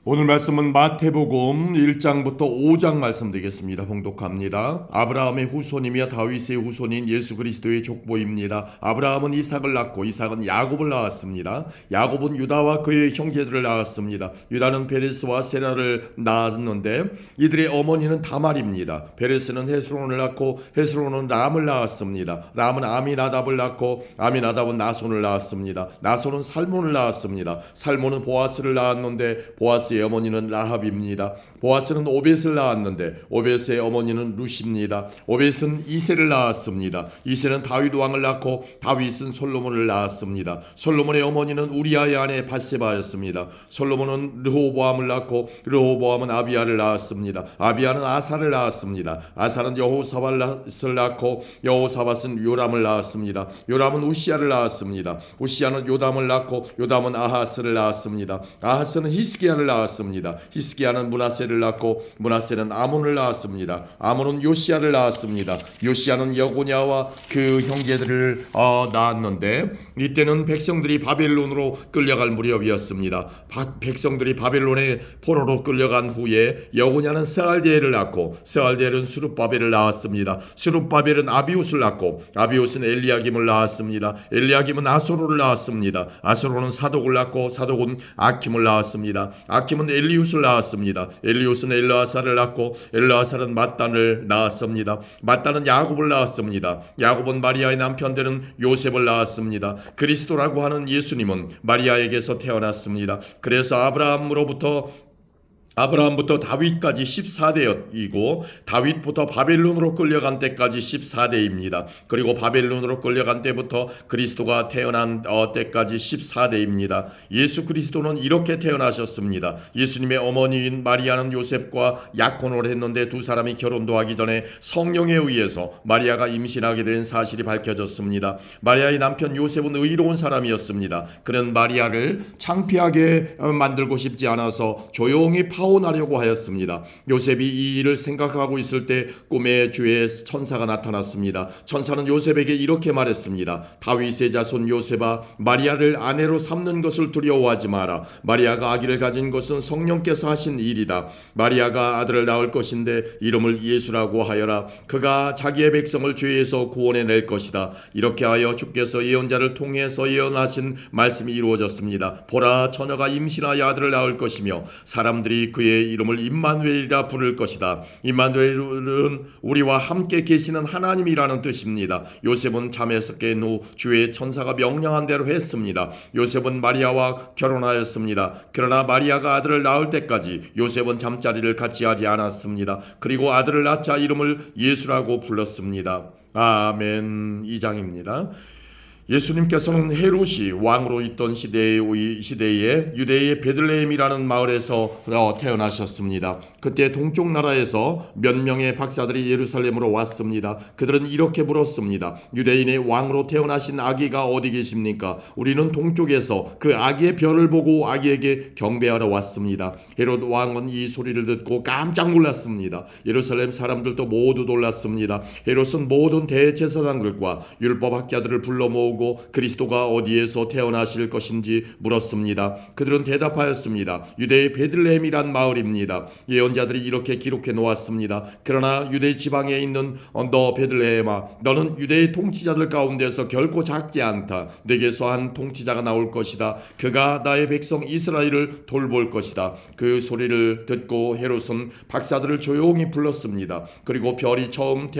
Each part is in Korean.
오늘 말씀은 마태복음 1장부터 5장 말씀 되겠습니다. 봉독합니다. 아브라함의 후손이며 다윗의 후손인 예수 그리스도의 족보입니다. 아브라함은 이삭을 낳고 이삭은 야곱을 낳았습니다. 야곱은 유다와 그의 형제들을 낳았습니다. 유다는 베레스와 세라를 낳았는데 이들의 어머니는 다말입니다. 베레스는 헤스론을 낳고 헤스론은 람을 낳았습니다. 람은 아미나답을 낳고 아미나답은 나손을 낳았습니다. 나손은 살몬을 낳았습니다. 살몬은 보아스를 낳았는데 보아스의 어머니는 라합입니다. 보아스는 오벳을 낳았는데 오벳의 어머니는 룻입니다. 오벳은 이새를 낳았습니다. 이새는 다윗 왕을 낳고 다윗은 솔로몬을 낳았습니다. 솔로몬의 어머니는 우리아의 아내 밧세바였습니다. 솔로몬은 르호보암을 낳고 르호보암은 아비야를 낳았습니다. 아비야는 아사를 낳았습니다. 아사는 여호사밧을 낳고 여호사밧은 요람을 낳았습니다. 요람은 우시야를 낳았습니다. 우시야는 요담을 낳고 요담은 아하스를 낳았습니다. 아하스는 히스기야를 낳았습니다. 히스기야는 므낫세를 낳고 므낫세는 아몬을 낳았습니다. 아몬은 요시야를 낳았습니다. 요시야는 여고냐와 그 형제들을 낳았는데 이때는 백성들이 바벨론으로 끌려갈 무렵이었습니다. 백성들이 바벨론의 포로로 끌려간 후에 여고냐는 스알디엘을 낳고 스알디엘은 스룹바벨을 낳았습니다. 스룹바벨은 아비웃을 낳고 아비웃은 엘리야김을 낳았습니다. 엘리야김은 아소로를 낳았습니다. 아소로는 사독을 낳고 사독은 아킴을 낳았습니다. 아킴은 엘리웃을 낳았습니다. 엘리웃은 엘르아사를 낳고 엘르아사는 맏단을 낳았습니다. 맏단은 야곱을 낳았습니다. 야곱은 마리아의 남편 되는 요셉을 낳았습니다. 그리스도라고 하는 예수님은 마리아에게서 태어났습니다. 그래서 아브라함부터 다윗까지 14대이고 다윗부터 바벨론으로 끌려간 때까지 14대입니다. 그리고 바벨론으로 끌려간 때부터 그리스도가 태어난 때까지 14대입니다. 예수 그리스도는 이렇게 태어나셨습니다. 예수님의 어머니인 마리아는 요셉과 약혼을 했는데 두 사람이 결혼도 하기 전에 성령에 의해서 마리아가 임신하게 된 사실이 밝혀졌습니다. 마리아의 남편 요셉은 의로운 사람이었습니다. 그는 마리아를 창피하게 만들고 싶지 않아서 조용히 파혼하려고 하였습니다. 요셉이 이 일을 생각하고 있을 때 꿈에 주의 천사가 나타났습니다. 천사는 요셉에게 이렇게 말했습니다. 다윗의 자손 요셉아, 마리아를 아내로 삼는 것을 두려워하지 마라. 마리아가 아기를 가진 것은 성령께서 하신 일이다. 마리아가 아들을 낳을 것인데 이름을 예수라고 하여라. 그가 자기의 백성을 죄에서 구원해낼 것이다. 이렇게 하여 주께서 예언자를 통해서 예언하신 말씀이 이루어졌습니다. 보라, 처녀가 임신하여 아들을 낳을 것이며 사람들이 그의 이름을 임마누엘이라 부를 것이다. 임마누엘은 우리와 함께 계시는 하나님이라는 뜻입니다. 요셉은 잠에서 깬 후 주의 천사가 명령한 대로 했습니다. 요셉은 마리아와 결혼하였습니다. 그러나 마리아가 아들을 낳을 때까지 요셉은 잠자리를 같이 하지 않았습니다. 그리고 아들을 낳자 이름을 예수라고 불렀습니다. 아멘. 2장입니다. 예수님께서는 헤롯이 왕으로 있던 시대에 유대의 베들레헴이라는 마을에서 태어나셨습니다. 그때 동쪽 나라에서 몇 명의 박사들이 예루살렘으로 왔습니다. 그들은 이렇게 물었습니다. 유대인의 왕으로 태어나신 아기가 어디 계십니까? 우리는 동쪽에서 그 아기의 별을 보고 아기에게 경배하러 왔습니다. 헤롯 왕은 이 소리를 듣고 깜짝 놀랐습니다. 예루살렘 사람들도 모두 놀랐습니다. 헤롯은 모든 대제사장들과 율법학자들을 불러 모으고 그리스도가 어디에서 태어나실 것인지 물었습니다. 그들은 대답하였습니다. 유대의 베들레헴이란 마을입니다. 예언자들이 이렇게 기록해 놓았습니다. 그러나 유대 지방에 있는 너 베들레헴아, 너는 유대의 통치자들 가운데서 결코 작지 않다. 내게서 한 통치자가 나올 것이다. 그가 나의 백성 이스라엘을 돌볼 것이다. 그 소리를 듣고 헤롯은 박사들을 조용히 불렀습니다. 그리고 별이 처음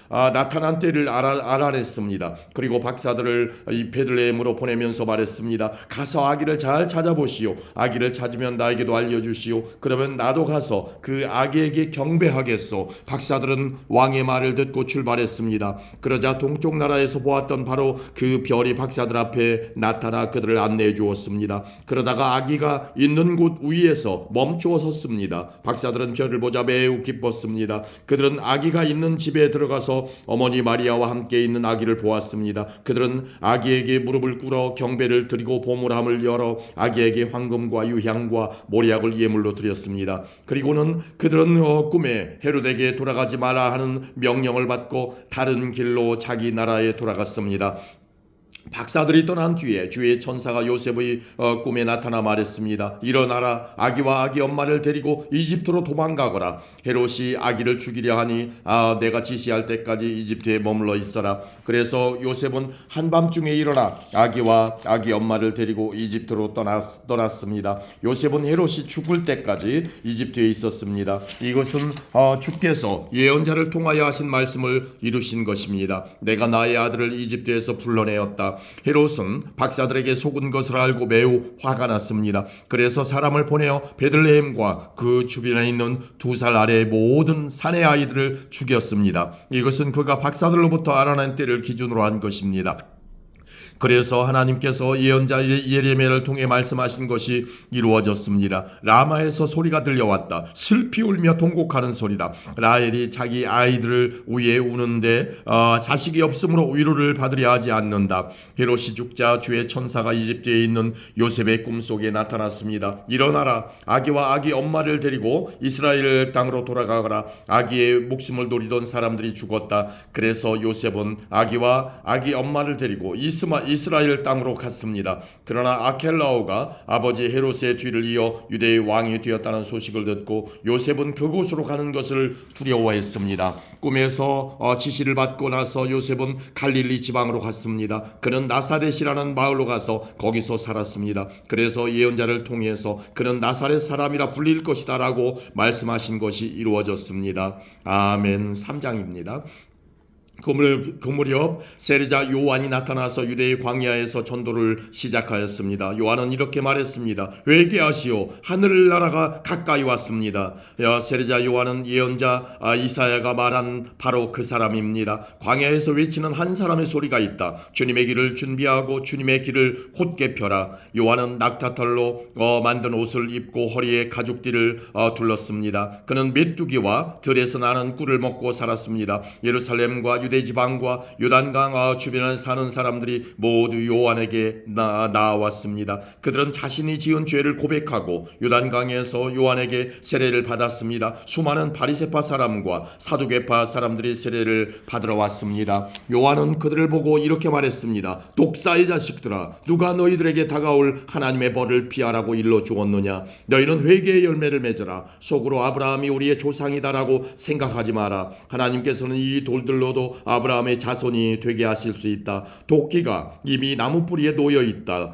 나타난 때를 알아냈습니다. 그리고 박사들을 이 베들레헴으로 보내면서 말했습니다. 가서 아기를 잘 찾아보시오. 아기를 찾으면 나에게도 알려주시오. 그러면 나도 가서 그 아기에게 경배하겠소. 박사들은 왕의 말을 듣고 출발했습니다. 그러자 동쪽 나라에서 보았던 바로 그 별이 박사들 앞에 나타나 그들을 안내해 주었습니다. 그러다가 아기가 있는 곳 위에서 멈추어 섰습니다. 박사들은 별을 보자 매우 기뻤습니다. 그들은 아기가 있는 집에 들어가서 어머니 마리아와 함께 있는 아기를 보았습니다. 그들은 아기에게 무릎을 꿇어 경배를 드리고 보물함을 열어 아기에게 황금과 유향과 모략을 예물로 드렸습니다. 그리고는 그들은 꿈에 헤롯에게 돌아가지 마라 하는 명령을 받고 다른 길로 자기 나라에 돌아갔습니다. 박사들이 떠난 뒤에 주의 천사가 요셉의 꿈에 나타나 말했습니다. 일어나라, 아기와 아기 엄마를 데리고 이집트로 도망가거라. 헤롯이 아기를 죽이려 하니 내가 지시할 때까지 이집트에 머물러 있어라. 그래서 요셉은 한밤중에 일어나 아기와 아기 엄마를 데리고 이집트로 떠났습니다. 요셉은 헤롯이 죽을 때까지 이집트에 있었습니다. 이것은 주께서 예언자를 통하여 하신 말씀을 이루신 것입니다. 내가 나의 아들을 이집트에서 불러내었다. 헤롯은 박사들에게 속은 것을 알고 매우 화가 났습니다. 그래서 사람을 보내어 베들레헴과 그 주변에 있는 2살 아래의 모든 사내 아이들을 죽였습니다. 이것은 그가 박사들로부터 알아낸 때를 기준으로 한 것입니다. 그래서 하나님께서 예언자 예레미야를 통해 말씀하신 것이 이루어졌습니다. 라마에서 소리가 들려왔다. 슬피 울며 통곡하는 소리다. 라헬이 자기 아이들을 위해 우는데 자식이 없으므로 위로를 받으려 하지 않는다. 헤롯이 죽자 주의 천사가 이집트에 있는 요셉의 꿈속에 나타났습니다. 일어나라, 아기와 아기 엄마를 데리고 이스라엘 땅으로 돌아가거라. 아기의 목숨을 노리던 사람들이 죽었다. 그래서 요셉은 아기와 아기 엄마를 데리고 이스라엘 땅으로 갔습니다. 그러나 아켈라오가 아버지 헤롯의 뒤를 이어 유대의 왕이 되었다는 소식을 듣고 요셉은 그곳으로 가는 것을 두려워했습니다. 꿈에서 지시를 받고 나서 요셉은 갈릴리 지방으로 갔습니다. 그는 나사렛이라는 마을로 가서 거기서 살았습니다. 그래서 예언자를 통해서 그는 나사렛 사람이라 불릴 것이다 라고 말씀하신 것이 이루어졌습니다. 아멘. 3장입니다. 그 무렵 세례자 요한이 나타나서 유대의 광야에서 전도를 시작하였습니다. 요한은 이렇게 말했습니다. 회개하시오, 하늘나라가 가까이 왔습니다. 세례자 요한은 예언자 이사야가 말한 바로 그 사람입니다. 광야에서 외치는 한 사람의 소리가 있다. 주님의 길을 준비하고 주님의 길을 곧게 펴라. 요한은 낙타털로 만든 옷을 입고 허리에 가죽띠를 둘렀습니다. 그는 메뚜기와 들에서 나는 꿀을 먹고 살았습니다. 예루살렘과 유대 지방과 요단강 주변에 사는 사람들이 모두 요한에게 나왔습니다. 그들은 자신이 지은 죄를 고백하고 요단강에서 요한에게 세례를 받았습니다. 수많은 바리새파 사람과 사두개파 사람들이 세례를 받으러 왔습니다. 요한은 그들을 보고 이렇게 말했습니다. 독사의 자식들아, 누가 너희들에게 다가올 하나님의 벌을 피하라고 일러 주었느냐? 너희는 회개의 열매를 맺어라. 속으로 아브라함이 우리의 조상이다라고 생각하지 마라. 하나님께서는 이 돌들로도 아브라함의 자손이 되게 하실 수 있다. 도끼가 이미 나무 뿌리에 놓여 있다.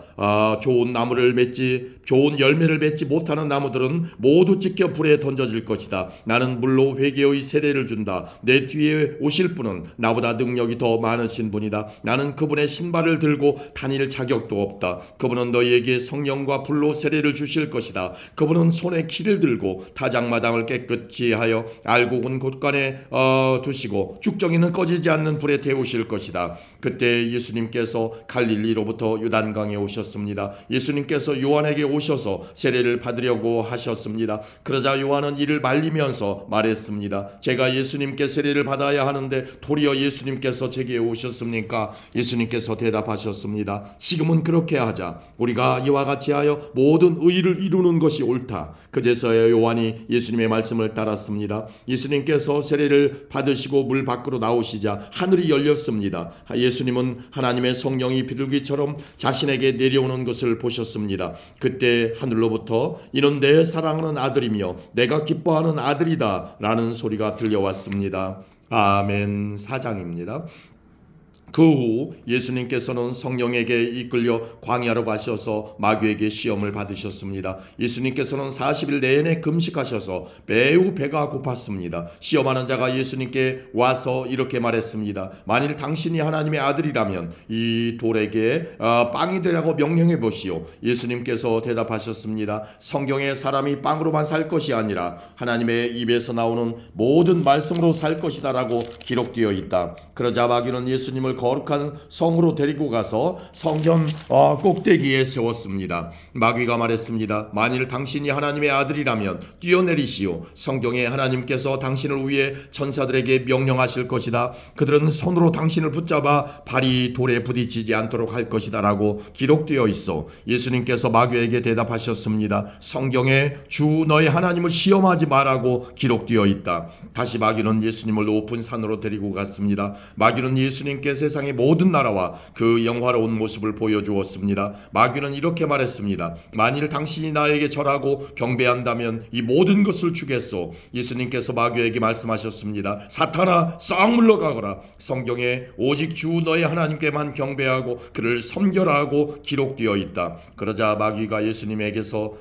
좋은 열매를 맺지 못하는 나무들은 모두 찢겨 불에 던져질 것이다. 나는 물로 회개의 세례를 준다. 내 뒤에 오실 분은 나보다 능력이 더 많으신 분이다. 나는 그분의 신발을 들고 다닐 자격도 없다. 그분은 너희에게 성령과 불로 세례를 주실 것이다. 그분은 손에 키를 들고 타작마당을 깨끗이 하여 알곡은 곳간에 두시고 죽정이는 꺼지지 않는 불에 태우실 것이다. 그때 예수님께서 갈릴리로부터 요단강에 오셨습니다. 예수님께서 요한에게 오셔서 세례를 받으려고 하셨습니다. 그러자 요한은 이를 말리면서 말했습니다. 제가 예수님께 세례를 받아야 하는데 도리어 예수님께서 제게 오셨습니까? 예수님께서 대답하셨습니다. 지금은 그렇게 하자. 우리가 이와 같이 하여 모든 의를 이루는 것이 옳다. 그제서야 요한이 예수님의 말씀을 따랐습니다. 예수님께서 세례를 받으시고 물 밖으로 나오시자 하늘이 열렸습니다. 예수님은 하나님의 성령이 비둘기처럼 자신에게 내려오는 것을 보셨습니다. 그때 하늘로부터 이는 내 사랑하는 아들이며 내가 기뻐하는 아들이다 라는 소리가 들려왔습니다. 아멘. 4장입니다. 그 후 예수님께서는 성령에게 이끌려 광야로 가셔서 마귀에게 시험을 받으셨습니다. 예수님께서는 40일 내내 금식하셔서 매우 배가 고팠습니다. 시험하는 자가 예수님께 와서 이렇게 말했습니다. 만일 당신이 하나님의 아들이라면 이 돌에게 빵이 되라고 명령해 보시오. 예수님께서 대답하셨습니다. 성경에 사람이 빵으로만 살 것이 아니라 하나님의 입에서 나오는 모든 말씀으로 살 것이다 라고 기록되어 있다. 그러자 마귀는 예수님을 거룩한 성으로 데리고 가서 성전 꼭대기에 세웠습니다. 마귀가 말했습니다. 만일 당신이 하나님의 아들이라면 뛰어내리시오. 성경에 하나님께서 당신을 위해 천사들에게 명령하실 것이다. 그들은 손으로 당신을 붙잡아 발이 돌에 부딪히지 않도록 할 것이다 라고 기록되어 있어. 예수님께서 마귀에게 대답하셨습니다. 성경에 주 너의 하나님을 시험하지 말라고 기록되어 있다. 다시 마귀는 예수님을 높은 산으로 데리고 갔습니다. 마귀는 예수님께서 세상의 모든 나라와 그 영화로운 모습을 보여주었습니다. 마귀는 이렇게 말했습니다. 만일 당신이 나에게 절하고 경배한다면 이 모든 것을 주겠소. 예수님께서 마귀에게 말씀하셨습니다. 사탄아, 썩 물러가거라. 성경에 오직 주 너의 하나님께만 경배하고 그를 섬겨라 하고 기록되어 있다. 그러자 마귀가 예수님에게서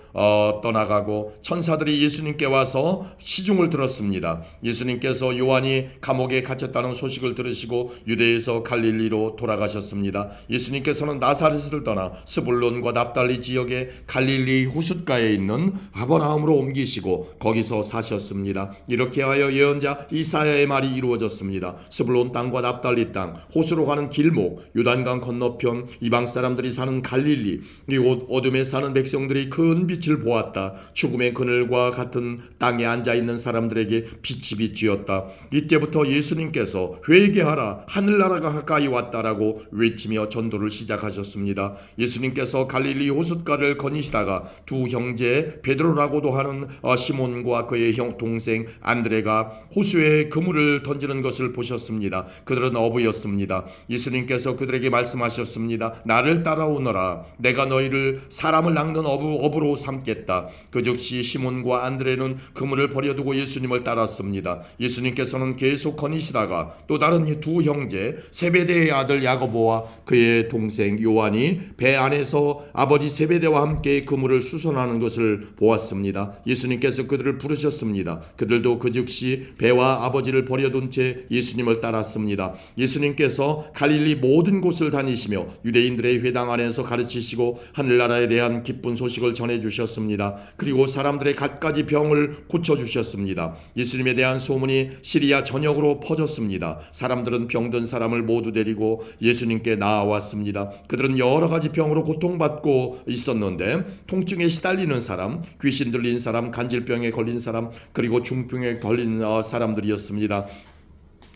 떠나가고 천사들이 예수님께 와서 시중을 들었습니다. 예수님께서 요한이 감옥에 갇혔다는 소식을 들으시고 유대에서 갈릴리로 돌아가셨습니다. 예수님께서는 나사렛을 떠나 스불론과 납달리 지역의 갈릴리 호숫가에 있는 가버나움으로 옮기시고 거기서 사셨습니다. 이렇게 하여 예언자 이사야의 말이 이루어졌습니다. 스불론 땅과 납달리 땅, 호수로 가는 길목, 요단강 건너편, 이방 사람들이 사는 갈릴리, 이곳 어둠에 사는 백성들이 큰 빛을 보았다. 죽음의 그늘과 같은 땅에 앉아있는 사람들에게 빛이 비추었다. 이때부터 예수님께서 회개하라, 하늘나라가 가까이 왔다라고 외치며 전도를 시작하셨습니다. 예수님께서 갈릴리 호숫가를 거니시다가 두 형제 베드로라고도 하는 시몬과 그의 동생 안드레가 호수에 그물을 던지는 것을 보셨습니다. 그들은 어부였습니다. 예수님께서 그들에게 말씀하셨습니다. 나를 따라오너라. 내가 너희를 사람을 낚는 어부로 삼겠다. 그 즉시 시몬과 안드레는 그물을 버려두고 예수님을 따랐습니다. 예수님께서는 계속 거니시다가 또 다른 두 형제 세베대의 아들 야고보와 그의 동생 요한이 배 안에서 아버지 세베대와 함께 그물을 수선하는 것을 보았습니다. 예수님께서 그들을 부르셨습니다. 그들도 그 즉시 배와 아버지를 버려둔 채 예수님을 따랐습니다. 예수님께서 갈릴리 모든 곳을 다니시며 유대인들의 회당 안에서 가르치시고 하늘나라에 대한 기쁜 소식을 전해주셨습니다. 그리고 사람들의 갖가지 병을 고쳐주셨습니다. 예수님에 대한 소문이 시리아 전역으로 퍼졌습니다. 사람들은 병든 사람을 모두 데리고 예수님께 나아왔습니다. 그들은 여러 가지 병으로 고통받고 있었는데 통증에 시달리는 사람, 귀신 들린 사람, 간질병에 걸린 사람, 그리고 중풍에 걸린 사람들이었습니다.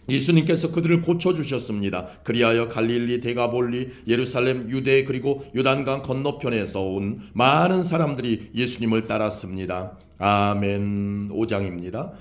예수님께서 그들을 고쳐주셨습니다. 그리하여 갈릴리, 데가볼리, 예루살렘, 유대 그리고 요단강 건너편에서 온 많은 사람들이 예수님을 따랐습니다. 아멘. 5장입니다.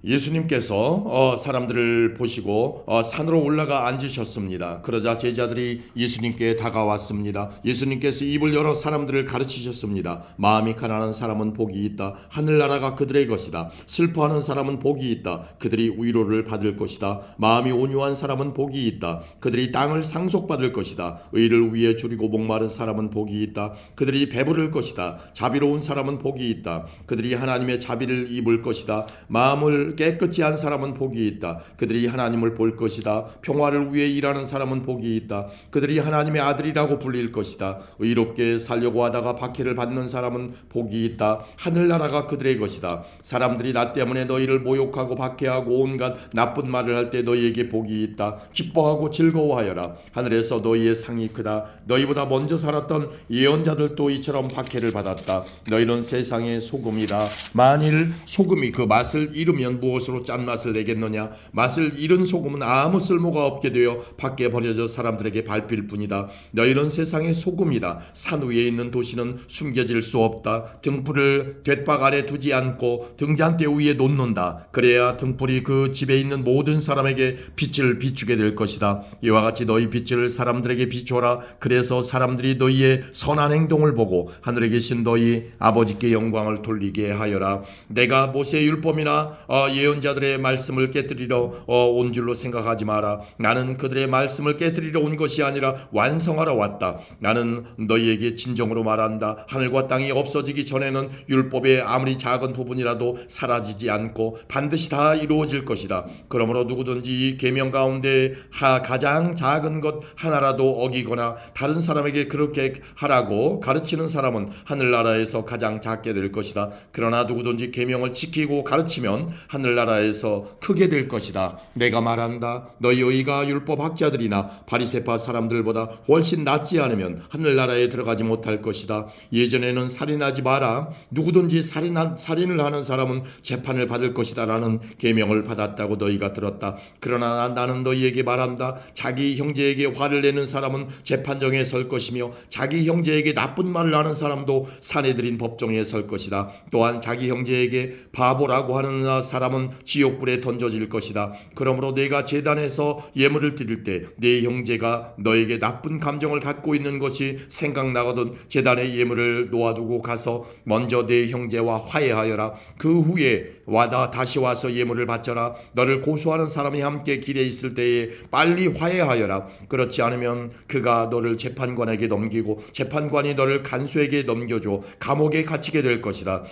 예수님께서 사람들을 보시고 산으로 올라가 앉으셨습니다. 그러자 제자들이 예수님께 다가왔습니다. 예수님께서 입을 열어 사람들을 가르치셨습니다. 마음이 가난한 사람은 복이 있다. 하늘나라가 그들의 것이다. 슬퍼하는 사람은 복이 있다. 그들이 위로를 받을 것이다. 마음이 온유한 사람은 복이 있다. 그들이 땅을 상속받을 것이다. 의를 위해 줄이고 목마른 사람은 복이 있다. 그들이 배부를 것이다. 자비로운 사람은 복이 있다. 그들이 하나님의 자비를 입을 것이다. 마음을 깨끗이 한 사람은 복이 있다. 그들이 하나님을 볼 것이다. 평화를 위해 일하는 사람은 복이 있다. 그들이 하나님의 아들이라고 불릴 것이다. 의롭게 살려고 하다가 박해를 받는 사람은 복이 있다. 하늘나라가 그들의 것이다. 사람들이 나 때문에 너희를 모욕하고 박해하고 온갖 나쁜 말을 할 때 너희에게 복이 있다. 기뻐하고 즐거워하여라. 하늘에서 너희의 상이 크다. 너희보다 먼저 살았던 예언자들도 이처럼 박해를 받았다. 너희는 세상의 소금이다. 만일 소금이 그 맛을 잃으면 무엇으로 짠맛을 내겠느냐. 맛을 잃은 소금은 아무 쓸모가 없게 되어 밖에 버려져 사람들에게 밟힐 뿐이다. 너희는 세상의 소금이다. 산 위에 있는 도시는 숨겨질 수 없다. 등불을 돛박 안에 두지 않고 등잔대 위에 놓는다. 그래야 등불이 그 집에 있는 모든 사람에게 빛을 비추게 될 것이다. 이와 같이 너희 빛을 사람들에게 비춰라. 그래서 사람들이 너희의 선한 행동을 보고 하늘에 계신 너희 아버지께 영광을 돌리게 하여라. 내가 모세의 율법이나 예언자들의 말씀을 깨뜨리러 온 줄로 생각하지 마라. 나는 그들의 말씀을 깨뜨리러 온 것이 아니라 완성하러 왔다. 나는 너희에게 진정으로 말한다. 하늘과 땅이 없어지기 전에는 율법의 아무리 작은 부분이라도 사라지지 않고 반드시 다 이루어질 것이다. 그러므로 누구든지 이 계명 가운데 가장 작은 것 하나라도 어기거나 다른 사람에게 그렇게 하라고 가르치는 사람은 하늘나라에서 가장 작게 될 것이다. 그러나 누구든지 계명을 지키고 가르치면 하늘나라에서 크게 될 것이다. 내가 말한다. 너희 의가 율법 학자들이나 바리새파 사람들보다 훨씬 낫지 않으면 하늘나라에 들어가지 못할 것이다. 예전에는 살인하지 마라. 누구든지 살인을 하는 사람은 재판을 받을 것이다 라는 계명을 받았다고 너희가 들었다. 그러나 나는 너희에게 말한다. 자기 형제에게 화를 내는 사람은 재판정에 설 것이며 자기 형제에게 나쁜 말을 하는 사람도 사내들인 법정에 설 것이다. 또한 자기 형제에게 바보라고 하는 사람 사람은 지옥불에 던져질 것이다. 그러므로 내가 제단에서 예물을 드릴 때 네 형제가 너에게 나쁜 감정을 갖고 있는 것이 생각나거든 제단에 예물을 놓아두고 가서 먼저 네 형제와 화해하여라. 그 후에 다시 와서 예물을 바쳐라. 너를 고소하는 사람이 함께 길에 있을 때에 빨리 화해하여라. 그렇지 않으면 그가 너를 재판관에게 넘기고 재판관이 너를 간수에게 넘겨줘 감옥에 갇히게 될 것이다.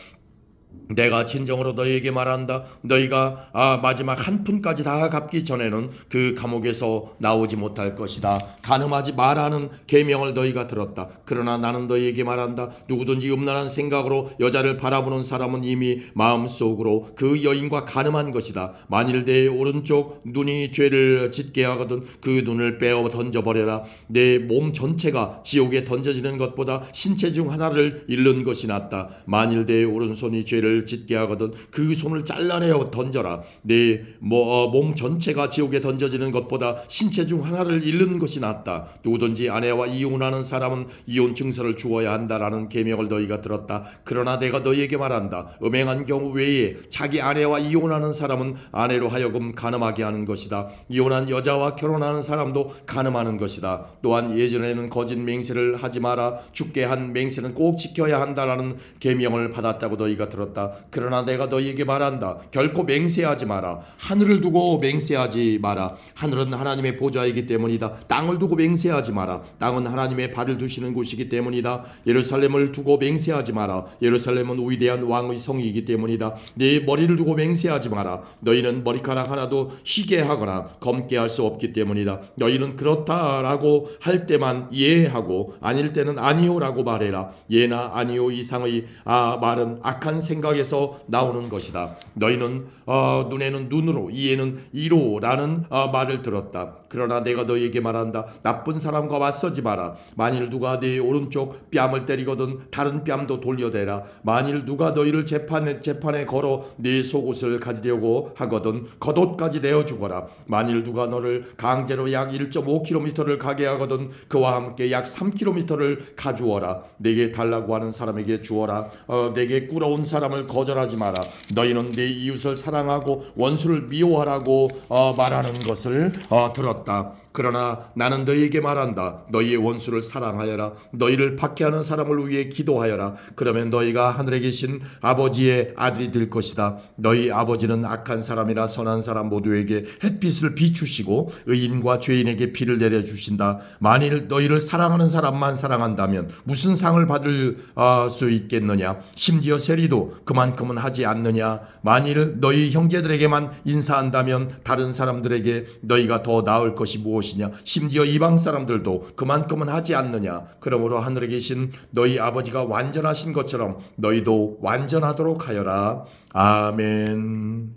내가 진정으로 너희에게 말한다. 너희가 마지막 한 푼까지 다 갚기 전에는 그 감옥에서 나오지 못할 것이다. 간음하지 말라는 계명을 너희가 들었다. 그러나 나는 너희에게 말한다. 누구든지 음란한 생각으로 여자를 바라보는 사람은 이미 마음속으로 그 여인과 간음한 것이다. 만일 내 오른쪽 눈이 죄를 짓게 하거든 그 눈을 빼어 던져버려라. 내 몸 전체가 지옥에 던져지는 것보다 신체 중 하나를 잃는 것이 낫다. 만일 내 오른손이 죄를 짓게 하거든 그 손을 잘라내어 던져라. 내 몸 전체가 지옥에 던져지는 것보다 신체 중 하나를 잃는 것이 낫다. 누구든지 아내와 이혼하는 사람은 이혼 증서를 주어야 한다라는 계명을 너희가 들었다. 그러나 내가 너희에게 말한다. 음행한 경우 외에 자기 아내와 이혼하는 사람은 아내로 하여금 간음하게 하는 것이다. 이혼한 여자와 결혼하는 사람도 간음하는 것이다. 또한 예전에는 거짓 맹세를 하지 마라. 죽게 한 맹세는 꼭 지켜야 한다라는 계명을 받았다고 너희가 들었다. 그러나 내가 너희에게 말한다. 결코 맹세하지 마라. 하늘을 두고 맹세하지 마라. 하늘은 하나님의 보좌이기 때문이다. 땅을 두고 맹세하지 마라. 땅은 하나님의 발을 두시는 곳이기 때문이다. 예루살렘을 두고 맹세하지 마라. 예루살렘은 위대한 왕의 성이기 때문이다. 네 머리를 두고 맹세하지 마라. 너희는 머리카락 하나도 희게 하거나 검게 할 수 없기 때문이다. 너희는 그렇다라고 할 때만 예하고 아닐 때는 아니오라고 말해라. 예나 아니오 이상의 말은 악한 생각에서 나오는 것이다. 너희는 눈에는 눈으로 이에는 이로라는 말을 들었다. 그러나 내가 너희에게 말한다. 나쁜 사람과 맞서지 마라. 만일 누가 네 오른쪽 뺨을 때리거든 다른 뺨도 돌려대라. 만일 누가 너희를 재판에 걸어 네 속옷을 가지려고 하거든 겉옷까지 내어 주거라. 만일 누가 너를 강제로 약 1.5km를 가게 하거든 그와 함께 약 3km를 가주어라. 내게 달라고 하는 사람에게 주어라. 내게 꾸러온 사람을 거절하지 마라. 너희는 네 이웃을 사랑하고 원수를 미워하라고 말하는 것을 들었다. 그러나 나는 너희에게 말한다. 너희의 원수를 사랑하여라. 너희를 박해하는 사람을 위해 기도하여라. 그러면 너희가 하늘에 계신 아버지의 아들이 될 것이다. 너희 아버지는 악한 사람이나 선한 사람 모두에게 햇빛을 비추시고 의인과 죄인에게 비를 내려주신다. 만일 너희를 사랑하는 사람만 사랑한다면 무슨 상을 받을 수 있겠느냐. 심지어 세리도 그만큼은 하지 않느냐. 만일 너희 형제들에게만 인사한다면 다른 사람들에게 너희가 더 나을 것이 무엇이냐. 심지어 이방 사람들도 그만큼은 하지 않느냐. 그러므로 하늘에 계신 너희 아버지가 완전하신 것처럼 너희도 완전하도록 하여라. 아멘.